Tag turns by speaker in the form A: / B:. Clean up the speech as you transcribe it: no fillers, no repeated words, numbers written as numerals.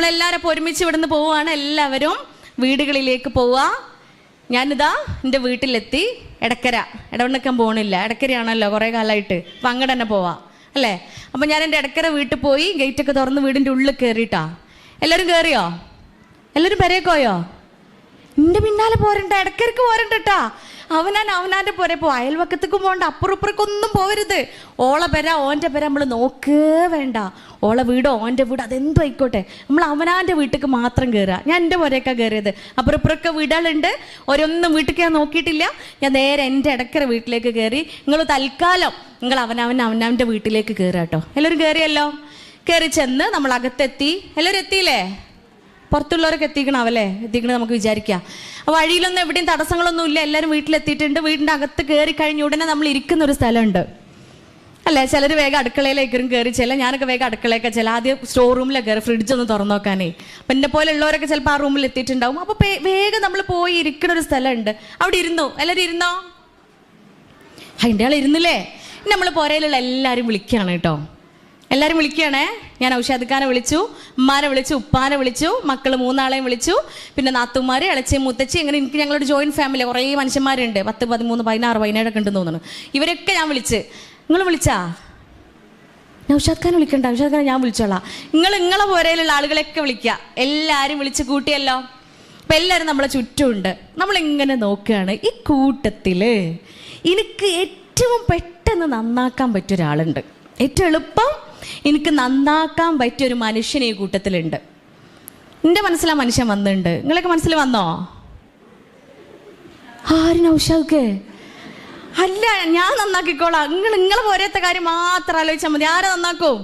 A: നമ്മളെല്ലാവരും ഒരുമിച്ച് ഇവിടുന്ന് പോവുകയാണ്. എല്ലാവരും വീടുകളിലേക്ക് പോവുക. ഞാനിതാ എൻ്റെ വീട്ടിലെത്തി. എടക്കര, ഇടവണ്ണക്കാൻ പോകണില്ല, എടക്കരയാണല്ലോ കുറേ കാലമായിട്ട്, അപ്പം അങ്ങോട്ട് തന്നെ പോവാം അല്ലേ. അപ്പം ഞാൻ എൻ്റെ എടക്കര വീട്ടിൽ പോയി ഗേറ്റൊക്കെ തുറന്ന് വീടിൻ്റെ ഉള്ളിൽ കയറിയിട്ടാ. എല്ലാവരും കയറിയോ? എല്ലാവരും പെരേക്കോയോ? എൻ്റെ പിന്നാലെ പോരണ്ട, ഇടയ്ക്കിടയ്ക്ക് പോരണ്ടട്ടാ. അവനാൻ്റെ പോരെ പോ. അയൽവക്കത്തേക്കും പോകണ്ട, അപ്പുറപ്പുറക്കൊന്നും പോകരുത്. ഓളെ പെര ഓൻ്റെ പെര നമ്മൾ നോക്കേ വേണ്ട. ഓളെ വീടോ ഓൻ്റെ വീടോ അതെന്തോ ആയിക്കോട്ടെ, നമ്മൾ അവനാൻ്റെ വീട്ടിലേക്ക് മാത്രം കയറുക. ഞാൻ എൻ്റെ പോരേക്കാണ് കയറിയത്. അപ്പുറപ്പുറമൊക്കെ വീടുകളുണ്ട്, ഓരോന്നും വീട്ടിലേക്ക് ഞാൻ നോക്കിയിട്ടില്ല. ഞാൻ നേരെ എൻ്റെ ഇടയ്ക്കര വീട്ടിലേക്ക് കയറി. നിങ്ങൾ തൽക്കാലം നിങ്ങൾ അവനവൻ്റെ വീട്ടിലേക്ക് കയറുക കേട്ടോ. എല്ലാവരും കയറിയല്ലോ. കയറി ചെന്ന് നമ്മൾ അകത്തെത്തി. എല്ലാവരും എത്തിയില്ലേ? പുറത്തുള്ളവരൊക്കെ എത്തിക്കണാവല്ലേ? എത്തിക്കണത് നമുക്ക് വിചാരിക്കാം. വഴിയിലൊന്നും എവിടെയും തടസ്സങ്ങളൊന്നും ഇല്ല, എല്ലാവരും വീട്ടിലെത്തിയിട്ടുണ്ട്. വീടിൻ്റെ അകത്ത് കയറി കഴിഞ്ഞ ഉടനെ നമ്മൾ ഇരിക്കുന്ന ഒരു സ്ഥലമുണ്ട് അല്ലേ. ചിലർ വേഗം അടുക്കളയിലേക്കും കയറി ചെല്ലാം. ഞാനൊക്കെ വേഗം അടുക്കളയൊക്കെ ചെല്ലാം. ആദ്യം സ്റ്റോർ റൂമിലൊക്കെ കയറി ഫ്രിഡ്ജ് ഒന്ന് തുറന്നു നോക്കാനേ. അപ്പം എന്നെ പോലെ ഉള്ളവരൊക്കെ ചിലപ്പോൾ ആ റൂമിൽ എത്തിയിട്ടുണ്ടാവും. അപ്പോൾ വേഗം നമ്മൾ പോയി ഇരിക്കുന്ന ഒരു സ്ഥലമുണ്ട്. അവിടെ ഇരുന്നു. എല്ലാവരും ഇരുന്നോ? അതിൻ്റെ ആൾ ഇരുന്നില്ലേ. നമ്മൾ പുരയിലുള്ള എല്ലാവരും വിളിക്കുകയാണ് കേട്ടോ. എല്ലാവരും വിളിക്കുകയാണേ. ഞാൻ ഔഷാദിക്കാനെ വിളിച്ചു, ഉമ്മാനെ വിളിച്ചു, ഉപ്പാനെ വിളിച്ചു, മക്കൾ 3 വിളിച്ചു, പിന്നെ നാത്തുമാർ, ഇളച്ചി, മുത്തച്ചി. ഇങ്ങനെ എനിക്ക് ഞങ്ങളൊരു ജോയിൻറ്റ് ഫാമിലി, കുറേ മനുഷ്യന്മാരുണ്ട്. 10, 13, 16, 17 ഒക്കെ ഉണ്ടെന്ന് തോന്നുന്നു. ഇവരൊക്കെ ഞാൻ വിളിച്ച്. നിങ്ങൾ വിളിച്ചാ? ഔഷാദിക്കാനെ വിളിക്കണ്ട, ഔഷാദിക്കാനെ ഞാൻ വിളിച്ചോളാം. നിങ്ങളെ പുരയിലുള്ള ആളുകളെയൊക്കെ വിളിക്കുക. എല്ലാവരും വിളിച്ച് കൂട്ടിയല്ലോ. അപ്പം എല്ലാവരും നമ്മളെ ചുറ്റുമുണ്ട്. നമ്മളിങ്ങനെ നോക്കുകയാണ്. ഈ കൂട്ടത്തിൽ എനിക്ക് ഏറ്റവും പെട്ടെന്ന് നന്നാക്കാൻ പറ്റിയൊരാളുണ്ട്. ഏറ്റവും എളുപ്പം എനിക്ക് നന്നാക്കാൻ പറ്റിയൊരു മനുഷ്യൻ ഈ കൂട്ടത്തിലുണ്ട്. എൻ്റെ മനസ്സിൽ ആ മനുഷ്യൻ വന്നിട്ടുണ്ട്. നിങ്ങളൊക്കെ മനസ്സിൽ വന്നോ? ആരും ഔഷാദ് അല്ല, ഞാൻ നന്നാക്കിക്കോളാം. നിങ്ങളെ പോരത്തെ കാര്യം മാത്രം ആലോചിച്ചാൽ മതി. ആരെ നന്നാക്കും?